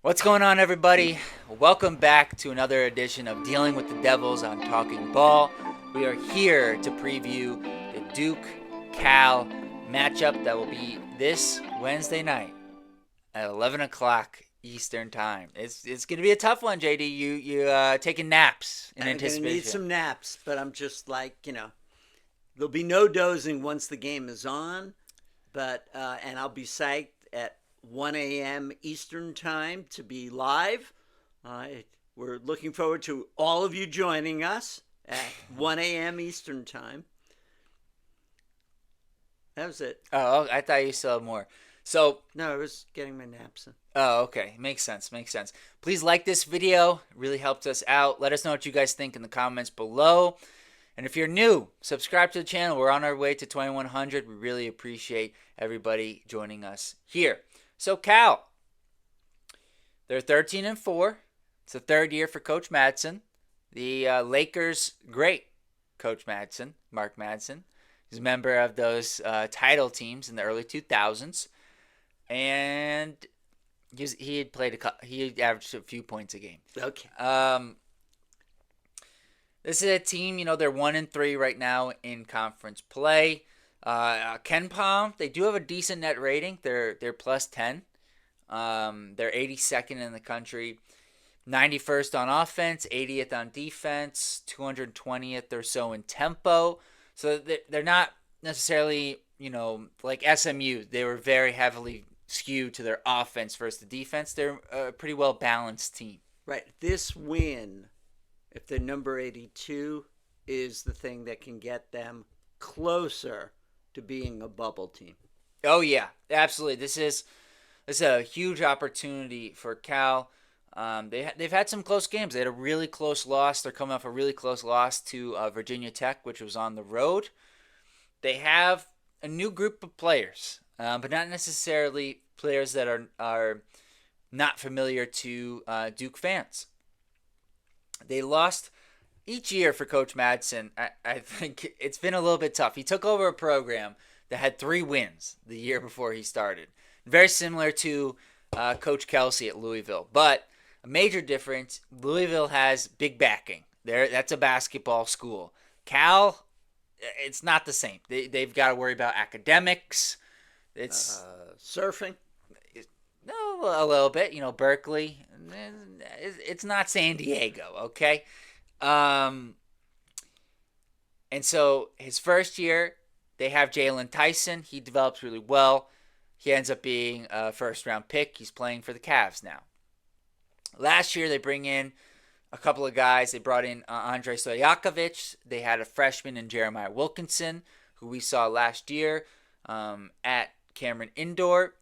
What's going on, everybody? Welcome back to another edition of Dealing with the Devils on Talking Ball. We are here to preview the Duke Cal matchup that will be this Wednesday night at 11 o'clock Eastern Time. It's going to be a tough one, JD. You taking naps in I'm going to need anticipation? some naps, but I'm just there'll be no dozing once the game is on. And I'll be psyched at 1 a.m. Eastern time to be live. Uh, we're looking forward to all of you joining us at 1 a.m. Eastern time. That was it. Oh, I thought you still had more. So, No, I was getting my naps in. oh, okay. Makes sense. Makes sense. Please like this video. It really helps us out. Let us know what you guys think in the comments below. And if you're new, subscribe to the channel. We're on our way to 2,100. We really appreciate everybody joining us here. So, Cal, they're 13-4. It's the third year for Coach Madsen. The Lakers' great Coach Madsen, Mark Madsen. He's a member of those title teams in the early 2000s. And he had played he averaged a few points a game. Okay. This is a team, they're 1-3 right now in conference play. Ken Palm, they do have a decent net rating. They're plus 10. They're 82nd in the country, 91st on offense, 80th on defense, 220th or so in tempo. So they're not necessarily, like SMU. They were very heavily skewed to their offense versus the defense. They're a pretty well balanced team. Right. This win, if they're number 82, is the thing that can get them closer to being a bubble team. Oh yeah, absolutely. This is a huge opportunity for Cal. They've had some close games. They had a really close loss. They're coming off a really close loss to Virginia Tech, which was on the road. They have a new group of players, but not necessarily players that are not familiar to Duke fans. They lost each year for Coach Madsen. I think it's been a little bit tough. He took over a program that had 3 wins the year before he started. Very similar to Coach Kelsey at Louisville. But a major difference, Louisville has big backing. That's a basketball school. Cal, it's not the same. They've got to worry about academics. It's Surfing. no, a little bit. Berkeley. It's not San Diego, okay? And so his first year, they have Jalen Tyson. He develops really well. He ends up being a first-round pick. He's playing for the Cavs now. Last year, they bring in a couple of guys. They brought in Andre Stojakovic. They had a freshman in Jeremiah Wilkinson, who we saw last year at Cameron Indoor,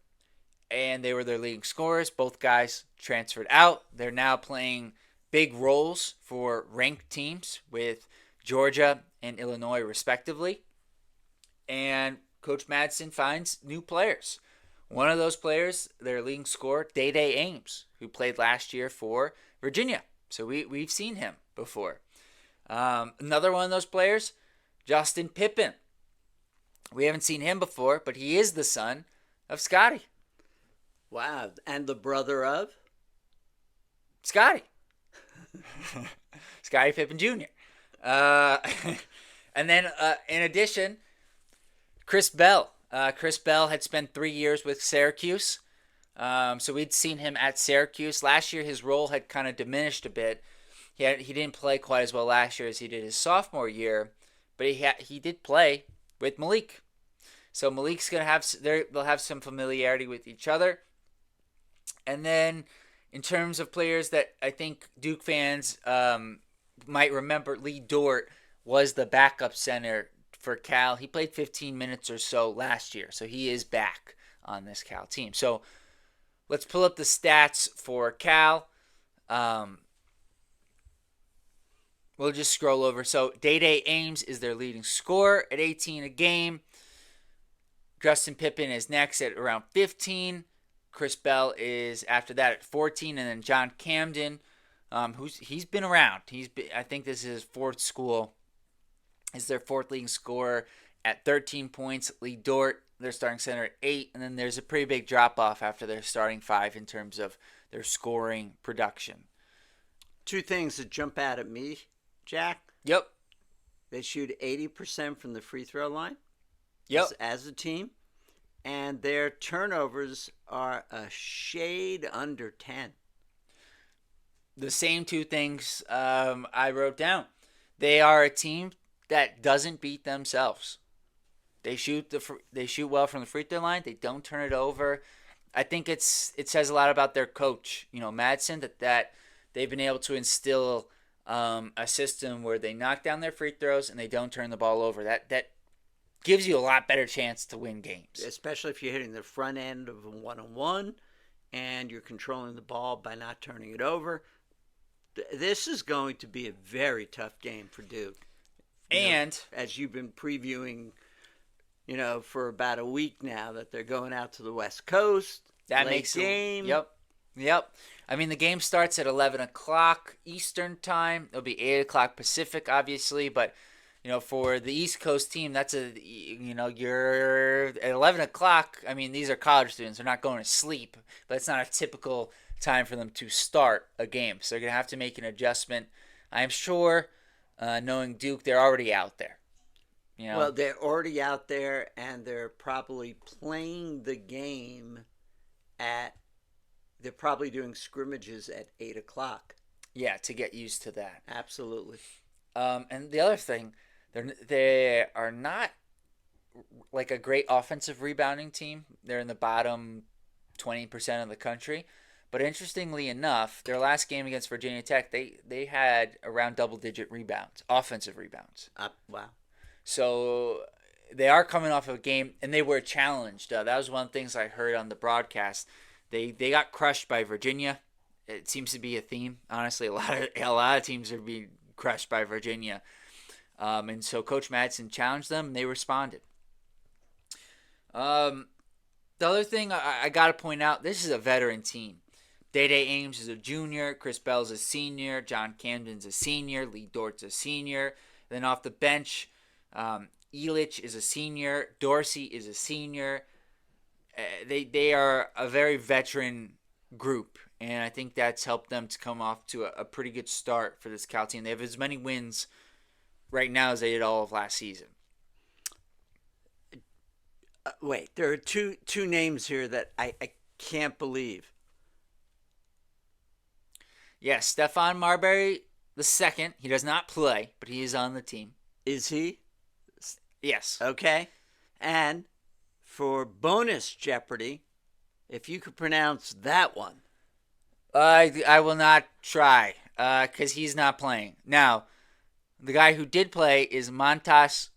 and they were their leading scorers. Both guys transferred out. They're now playing big roles for ranked teams with Georgia and Illinois, respectively. And Coach Madsen finds new players. One of those players, their leading scorer, Day Ames, who played last year for Virginia. So we've seen him before. Another one of those players, Justin Pippen. We haven't seen him before, but he is the son of Scotty. Wow. And the brother of? Scotty. Scotty Pippen Jr. And then, in addition, Chris Bell. Chris Bell had spent 3 years with Syracuse. So we'd seen him at Syracuse. Last year, his role had kind of diminished a bit. He didn't play quite as well last year as he did his sophomore year, but he did play with Malik. So Malik's gonna have they'll have some familiarity with each other. And then, in terms of players that I think Duke fans might remember, Lee Dort was the backup center for Cal. He played 15 minutes or so last year, so he is back on this Cal team. So let's pull up the stats for Cal. We'll just scroll over. So Day Ames is their leading scorer at 18 a game. Justin Pippen is next at around 15. Chris Bell is after that at 14, and then John Camden, he's been around. I think this is his fourth school. Is their fourth leading scorer at 13 points. Lee Dort, their starting center at 8, and then there's a pretty big drop off after their starting 5 in terms of their scoring production. Two things that jump out at me, Jack. Yep. They shoot 80% from the free throw line Yep. as a team, and their turnovers are a shade under 10. The same two things I wrote down. They are a team that doesn't beat themselves. They shoot well from the free throw line. They don't turn it over. I think it says a lot about their coach, Madsen, that they've been able to instill a system where they knock down their free throws and they don't turn the ball over. That gives you a lot better chance to win games, especially if you're hitting the front end of a 1-on-1 and you're controlling the ball by not turning it over. This is going to be a very tough game for Duke. And as you've been previewing, for about a week now, that they're going out to the West Coast. That late makes game. Yep. I mean, the game starts at 11 o'clock Eastern time. It'll be 8 o'clock Pacific, obviously, but for the East Coast team, that's you're at 11 o'clock. I mean, these are college students; they're not going to sleep, but it's not a typical time for them to start a game. So they're gonna have to make an adjustment. I'm sure, knowing Duke, they're already out there. Well, they're already out there, and they're probably playing the game they're probably doing scrimmages at 8 o'clock. Yeah, to get used to that. Absolutely. And the other thing, they are not like a great offensive rebounding team. They're in the bottom 20% of the country. But interestingly enough, their last game against Virginia Tech, they had around double-digit rebounds, offensive rebounds. Wow. So they are coming off of a game, and they were challenged. That was one of the things I heard on the broadcast. They got crushed by Virginia. It seems to be a theme. Honestly, a lot of teams are being crushed by Virginia. And so Coach Madsen challenged them, and they responded. The other thing I got to point out, this is a veteran team. Day-Day Ames is a junior. Chris Bell's a senior. John Camden's a senior. Lee Dort's a senior. Then off the bench, Elich is a senior. Dorsey is a senior. They are a very veteran group, and I think that's helped them to come off to a pretty good start for this Cal team. They have as many wins right now as they did all of last season. Wait, there are two names here that I can't believe. Yes, Stefan Marbury II. He does not play, but he is on the team. Is he? Yes. Okay. And for bonus Jeopardy, if you could pronounce that one. I will not try because he's not playing. Now, the guy who did play is Montas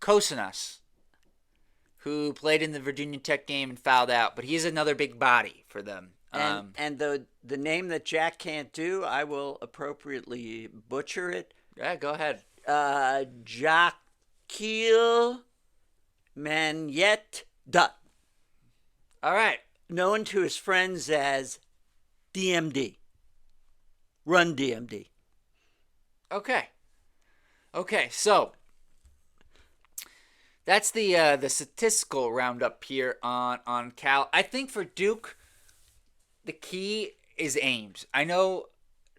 Kosanas, who played in the Virginia Tech game and fouled out, but he's another big body for them. And the name that Jack can't do, I will appropriately butcher it. Yeah, go ahead. Jaquil Manyet Dutt. All right. Known to his friends as DMD. Run DMD. Okay, so that's the statistical roundup here on Cal. I think for Duke, the key is Ames. I know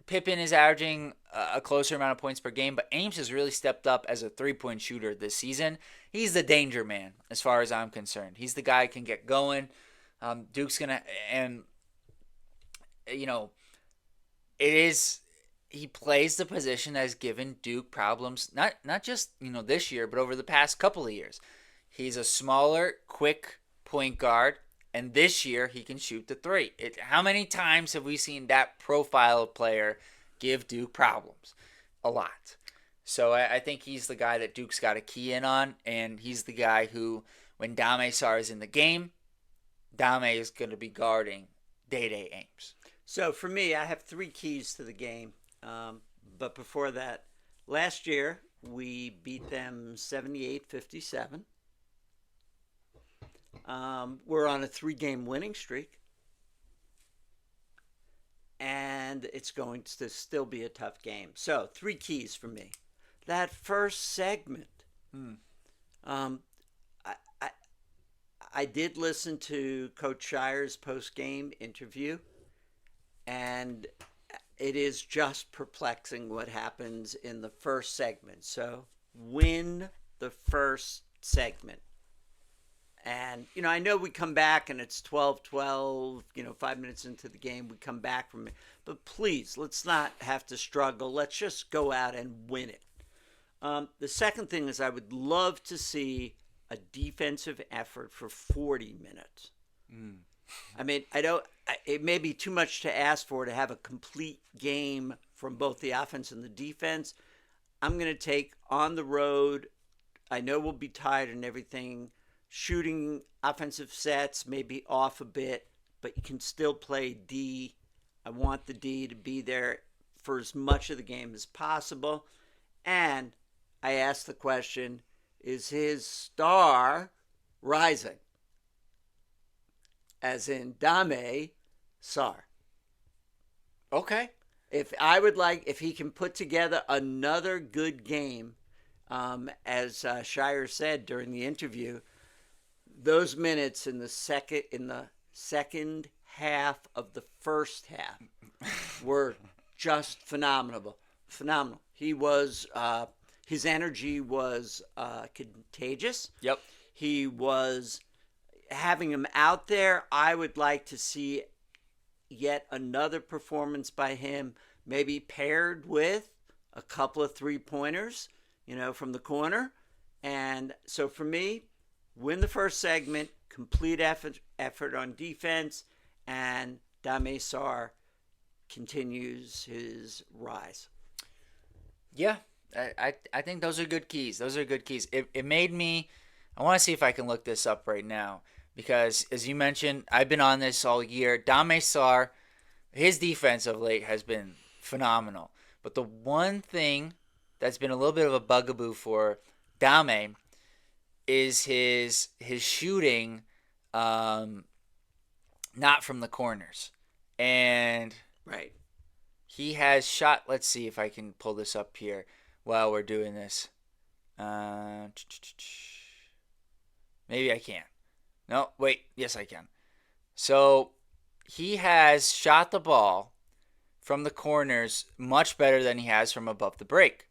Pippen is averaging a closer amount of points per game, but Ames has really stepped up as a three-point shooter this season. He's the danger man as far as I'm concerned. He's the guy who can get going. Duke's going to, and, he plays the position that has given Duke problems, not just, this year, but over the past couple of years. He's a smaller, quick point guard. And this year, he can shoot the three. How many times have we seen that profile of player give Duke problems? A lot. So I think he's the guy that Duke's got to key in on. And he's the guy who, when Dame Sarr is in the game, Dame is going to be guarding Day-Day Ames. So for me, I have three keys to the game. But before that, last year, we beat them 78-57. We're on a 3-game winning streak, and it's going to still be a tough game. So, three keys for me. That first segment, I did listen to Coach Shire's post game interview, and it is just perplexing what happens in the first segment. So win the first segment. And, I know we come back and it's 12-12, 5 minutes into the game, we come back from it. But please, let's not have to struggle. Let's just go out and win it. The second thing is I would love to see a defensive effort for 40 minutes. I mean, it may be too much to ask for to have a complete game from both the offense and the defense. I'm going to take on the road. I know we'll be tired and everything. Shooting offensive sets may be off a bit, but you can still play D. I want the D to be there for as much of the game as possible. And I asked the question, is his star rising? As in Dame Sar. Okay. If he can put together another good game, as Shire said during the interview, those minutes in the second half of the first half were just phenomenal. Phenomenal. He was his energy was contagious. Yep. He was having him out there. I would like to see yet another performance by him, maybe paired with a couple of 3-pointers, from the corner. And so for me, win the first segment, complete effort on defense, and Dame Sar continues his rise. Yeah, I think those are good keys. Those are good keys. It made me. I want to see if I can look this up right now because, as you mentioned, I've been on this all year. Dame Sar, his defense of late has been phenomenal. But the one thing that's been a little bit of a bugaboo for Dame is his shooting, not from the corners, and right. He has shot. Let's see if I can pull this up here while we're doing this. Maybe I can. No, wait. Yes, I can. So he has shot the ball from the corners much better than he has from above the break.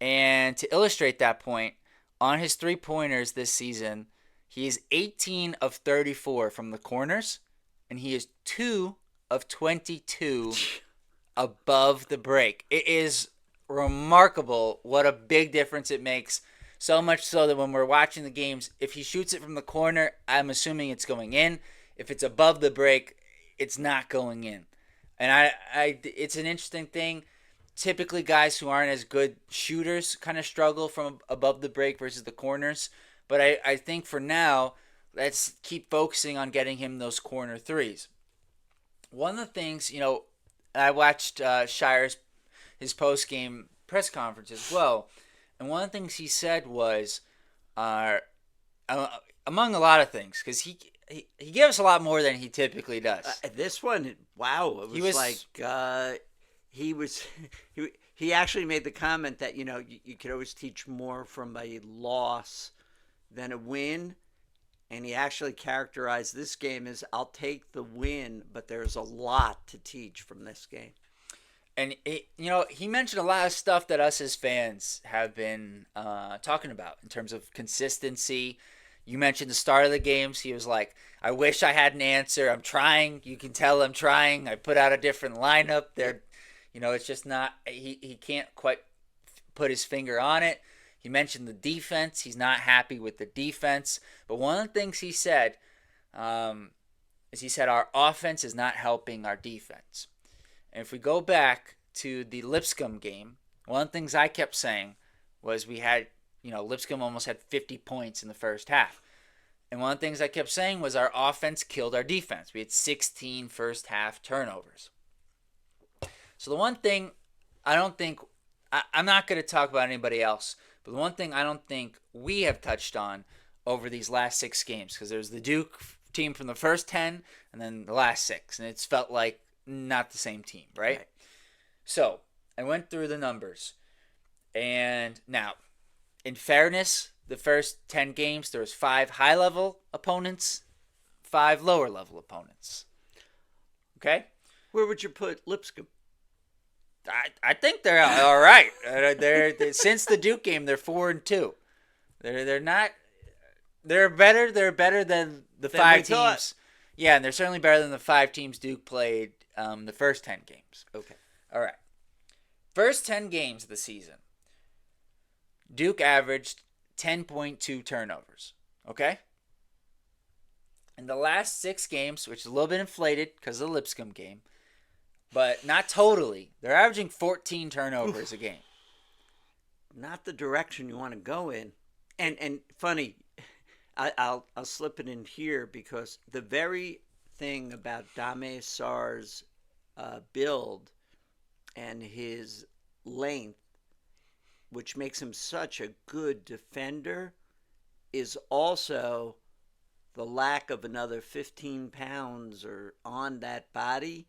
And to illustrate that point, on his 3-pointers this season, he is 18 of 34 from the corners, and he is 2 of 22 above the break. It is remarkable what a big difference it makes. So much so that when we're watching the games, if he shoots it from the corner, I'm assuming it's going in. If it's above the break, it's not going in. And it's an interesting thing. Typically, guys who aren't as good shooters kind of struggle from above the break versus the corners. But I think for now, let's keep focusing on getting him those corner threes. One of the things, I watched Shire's his post-game press conference as well. And one of the things he said was, among a lot of things, because he gave us a lot more than he typically does. This one, wow, it was like he actually made the comment that you could always teach more from a loss than a win, and he actually characterized this game as, I'll take the win, but there's a lot to teach from this game. And he mentioned a lot of stuff that us as fans have been talking about in terms of consistency. You mentioned the start of the games. He was like, I wish I had an answer. I'm trying. You can tell I'm trying. I put out a different lineup. It's just not, he can't quite put his finger on it. He mentioned the defense. He's not happy with the defense. But one of the things he said is he said our offense is not helping our defense. And if we go back to the Lipscomb game, one of the things I kept saying was we had, Lipscomb almost had 50 points in the first half. And one of the things I kept saying was our offense killed our defense. We had 16 first half turnovers. So the one thing I'm not going to talk about anybody else, but the one thing I don't think we have touched on over these last 6 games, because there's the Duke team from the first 10 and then the last 6, and it's felt like not the same team, right? So I went through the numbers, and now in fairness, the first 10 games, there was 5 high-level opponents, 5 lower-level opponents. Okay? Where would you put Lipscomb? I think they're all right. They're since the Duke game, they're 4-2. They're not. They're better than the Than we 5 thought. teams. Yeah, and they're certainly better than the 5 teams Duke played the first 10 games. Okay. All right. First 10 games of the season, Duke averaged 10.2 turnovers. Okay? In the last 6 games, which is a little bit inflated because of the Lipscomb game, but not totally, they're averaging 14 turnovers a game. Not the direction you want to go in. And funny, I'll slip it in here because the very thing about Dame Sarr's build and his length, which makes him such a good defender, is also the lack of another 15 pounds or on that body.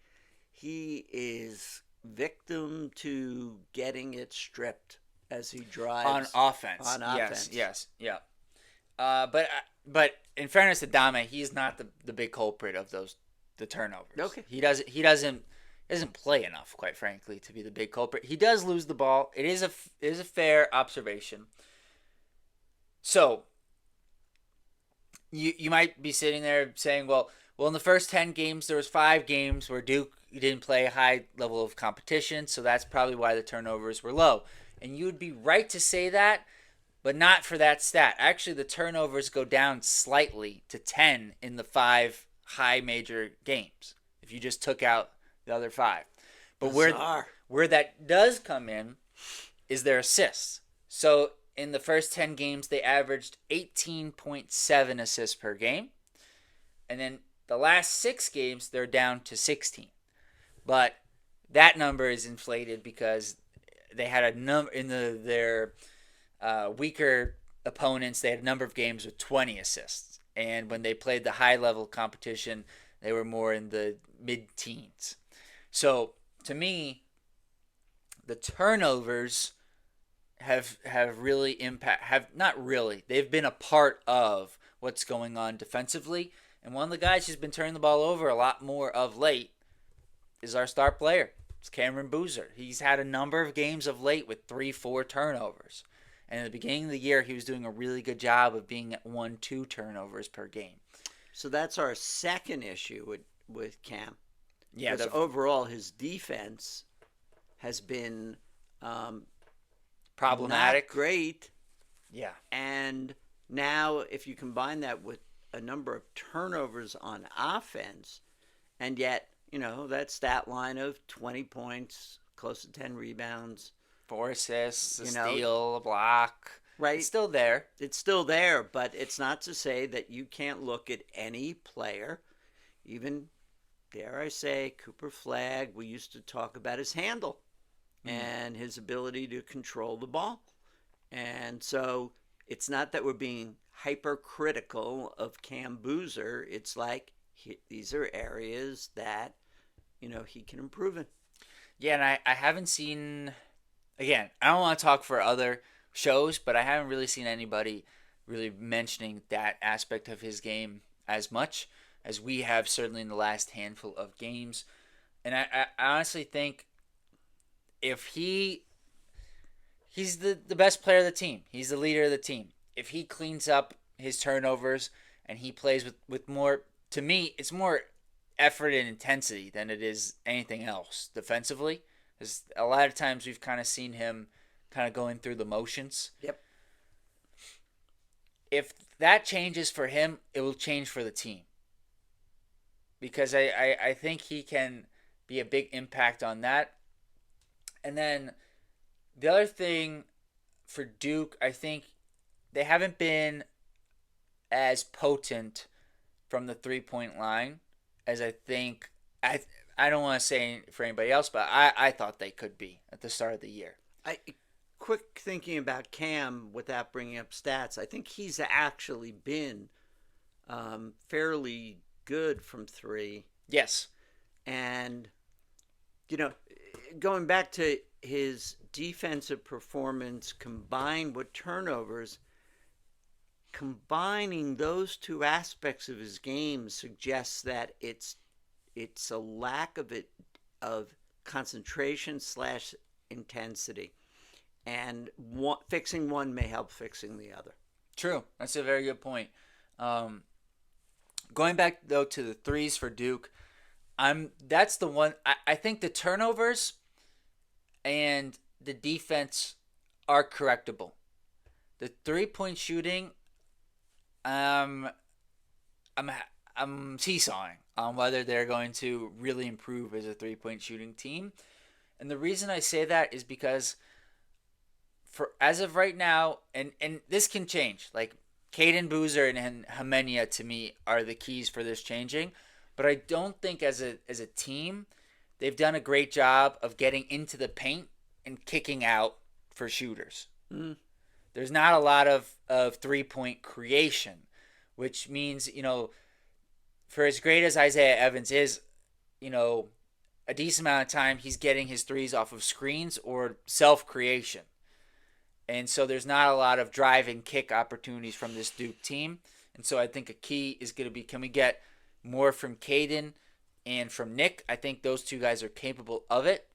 He is victim to getting it stripped as he drives On offense. on offense. Yes, yeah. But in fairness to Dame, he's not the big culprit of the turnovers. Okay. He doesn't play enough, quite frankly, to be the big culprit. He does lose the ball. It is a fair observation. So you might be sitting there saying, well, in the first 10 games, there was 5 games where Duke didn't play a high level of competition, so that's probably why the turnovers were low. And you would be right to say that, but not for that stat. Actually, the turnovers go down slightly to 10 in the 5 high major games if you just took out the other 5. But where that does come in is their assists. So in the first 10 games, they averaged 18.7 assists per game. And then the last 6 games, they're down to 16. But that number is inflated because they had a number in their weaker opponents. They had a number of games with 20 assists, and when they played the high level competition, they were more in the mid-teens. So to me, the turnovers have really they've been a part of what's going on defensively. And one of the guys who's been turning the ball over a lot more of late is our star player. It's Cameron Boozer. He's had a number of games of late with 3-4 turnovers. And at the beginning of the year, he was doing a really good job of being at 1-2 turnovers per game. So that's our second issue with Cam. Yeah. Overall, his defense has been problematic. Not great. Yeah. And now if you combine that with a number of turnovers on offense, and yet, that stat line of 20 points, close to 10 rebounds. 4 assists, a steal, a block. Right. It's still there. It's still there, but it's not to say that you can't look at any player, even, dare I say, Cooper Flagg. We used to talk about his handle and his ability to control the ball. And so it's not that we're being hypercritical of Cam Boozer. It's like these are areas that, he can improve in. Yeah, and I haven't seen, again, I don't want to talk for other shows, but I haven't really seen anybody really mentioning that aspect of his game as much as we have, certainly in the last handful of games. And I honestly think if he's the best player of the team, he's the leader of the team. If he cleans up his turnovers and he plays with more, to me, it's more effort and intensity than it is anything else defensively. Because a lot of times we've kind of seen him kind of going through the motions. Yep. If that changes for him, it will change for the team. Because I think he can be a big impact on that. And then the other thing for Duke, I think they haven't been as potent from the 3-point line as I think I don't want to say for anybody else, but I thought they could be at the start of the year. Quick thinking about Cam without bringing up stats, I think he's actually been fairly good from 3. Yes. And, going back to his defensive performance combined with turnovers, combining those two aspects of his game suggests that it's a lack of concentration slash intensity, and fixing one may help fixing the other. True. That's a very good point. Um, Going back though to the threes for Duke, that's the one I think the turnovers and the defense are correctable. The 3-point shooting, um, I'm I'm seesawing on whether they're going to really improve as a 3-point shooting team. And the reason I say that is because for as of right now, and this can change. Like Caden Boozer and Hemenia to me are the keys for this changing, but I don't think as a team they've done a great job of getting into the paint and kicking out for shooters. Mm. There's not a lot of 3-point creation, which means, for as great as Isaiah Evans is, you know, a decent amount of time he's getting his threes off of screens or self creation. And so there's not a lot of drive and kick opportunities from this Duke team. And so I think a key is going to be, can we get more from Caden and from Nick? I think those two guys are capable of it.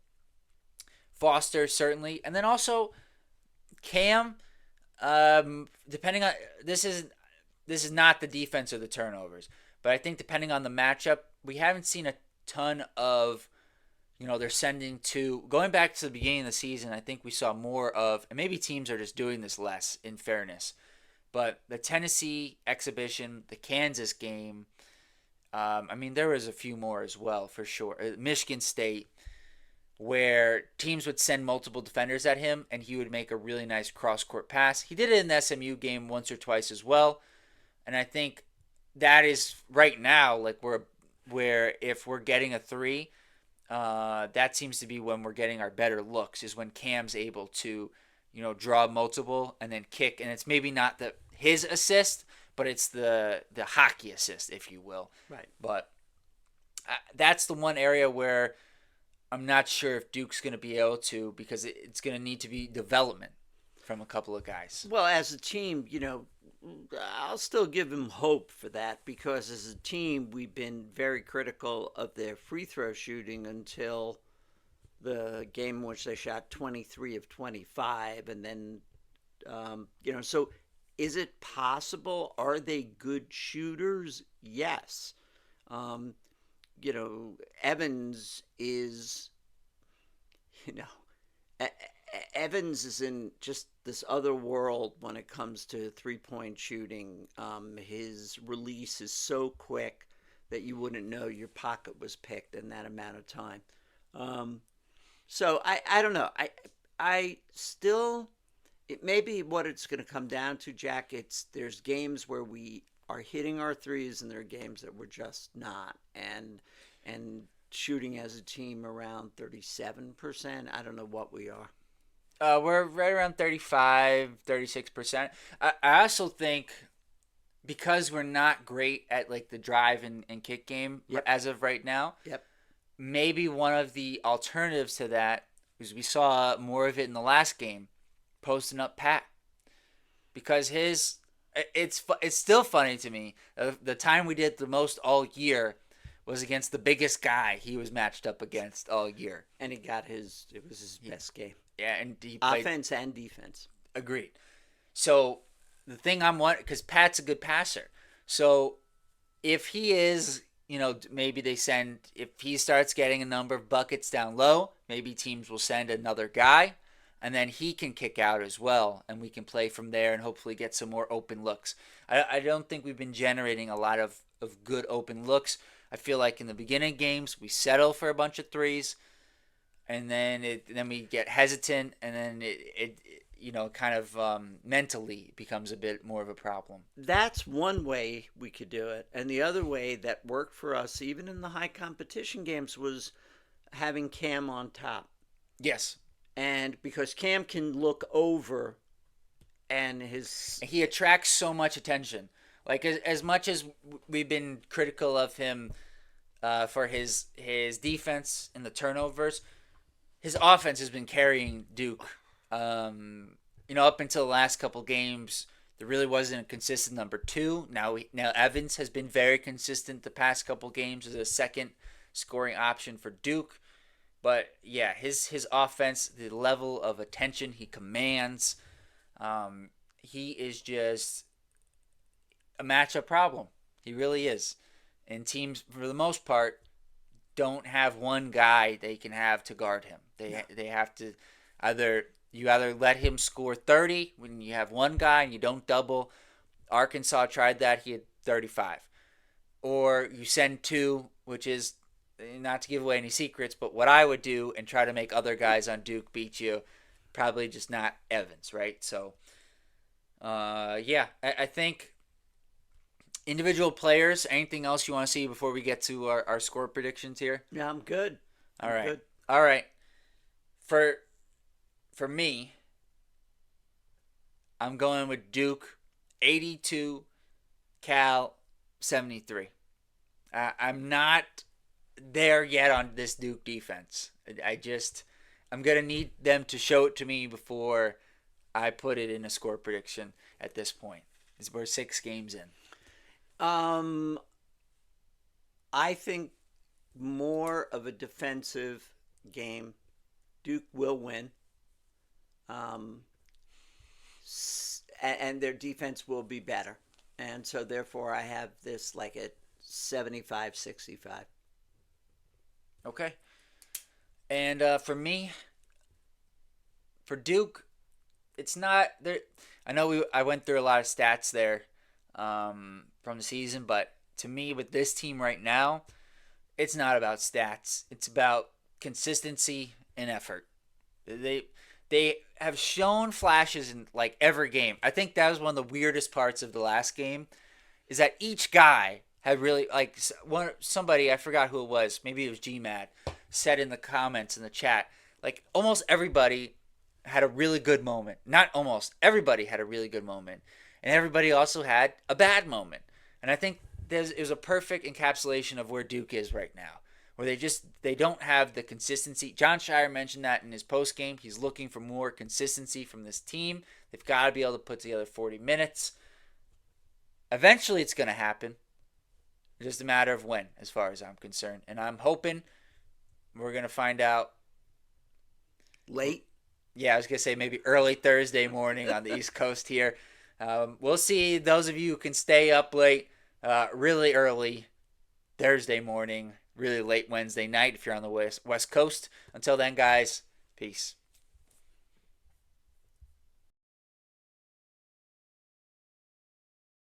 Foster, certainly. And then also Cam, depending on, this is not the defense or the turnovers, but I think depending on the matchup, we haven't seen a ton of, they're sending to, going back to the beginning of the season, I think we saw more of, and maybe teams are just doing this less in fairness, but the Tennessee exhibition, the Kansas game, there was a few more as well, for sure. Michigan State, where teams would send multiple defenders at him, and he would make a really nice cross-court pass. He did it in the SMU game once or twice as well, and I think that is right now, like, where if we're getting a three, that seems to be when we're getting our better looks, is when Cam's able to, draw multiple and then kick, and it's maybe not his assist, but it's the hockey assist, if you will. Right. But that's the one area where I'm not sure if Duke's going to be able to, because it's going to need to be development from a couple of guys. Well, as a team, I'll still give them hope for that, because as a team, we've been very critical of their free throw shooting until the game in which they shot 23 of 25. And then, so is it possible? Are they good shooters? Yes. Evans is, Evans is in just this other world when it comes to 3-point shooting. His release is so quick that you wouldn't know your pocket was picked in that amount of time. So I don't know. I still, it may be what it's going to come down to, Jack. There's games where we are hitting our threes, and there are games that we're just not. And shooting as a team around 37%. I don't know what we are. We're right around 35, 36%. I also think because we're not great at like the drive and kick game as of right now, maybe one of the alternatives to that is we saw more of it in the last game, posting up Pat. Because it's still funny to me. The time we did the most all year was against the biggest guy he was matched up against all year. And it was his best game. Yeah, and he played offense and defense. Agreed. So the thing I'm wondering, because Pat's a good passer, so if he is, maybe if he starts getting a number of buckets down low, maybe teams will send another guy, and then he can kick out as well, and we can play from there and hopefully get some more open looks. I don't think we've been generating a lot of good open looks. I feel like in the beginning games we settle for a bunch of threes, and then we get hesitant, and then it kind of mentally becomes a bit more of a problem. That's one way we could do it. And the other way that worked for us, even in the high competition games, was having Cam on top. Yes. And because Cam can look over, and he attracts so much attention. Like, as much as we've been critical of him for his defense and the turnovers, his offense has been carrying Duke. Up until the last couple games, there really wasn't a consistent number two. Now Evans has been very consistent the past couple games as a second scoring option for Duke. But yeah, his offense, the level of attention he commands, he is just a matchup problem. He really is. And teams, for the most part, don't have one guy they can have to guard him. They have to either let him score 30 when you have one guy and you don't double. Arkansas tried that, he had 35. Or you send two, which is not to give away any secrets, but what I would do and try to make other guys on Duke beat you. Probably just not Evans, right? So, yeah, I think individual players. Anything else you want to see before we get to our score predictions here? Yeah, I'm good. All right. Good. All right. For me, I'm going with Duke 82, Cal 73. I'm not there yet on this Duke defense. I'm going to need them to show it to me before I put it in a score prediction at this point. We're 6 games in. I think more of a defensive game. Duke will win. And their defense will be better. And so therefore I have this like at 75-65. Okay. And for me, for Duke, it's not there. I know I went through a lot of stats there from the season, but to me, with this team right now, it's not about stats. It's about consistency and effort. They have shown flashes in like every game. I think that was one of the weirdest parts of the last game, is that each guy had really like somebody, I forgot who it was, maybe it was GMAD, said in the comments in the chat, like almost everybody had a really good moment. Not almost, everybody had a really good moment. And everybody also had a bad moment. And I think it was a perfect encapsulation of where Duke is right now, where they don't have the consistency. John Shire mentioned that in his post game. He's looking for more consistency from this team. They've got to be able to put together 40 minutes. Eventually, it's going to happen. It's just a matter of when, as far as I'm concerned. And I'm hoping we're going to find out late. Yeah, I was going to say maybe early Thursday morning on the East Coast here. We'll see. Those of you who can stay up late, really early Thursday morning, really late Wednesday night if you're on the West Coast. Until then, guys, peace.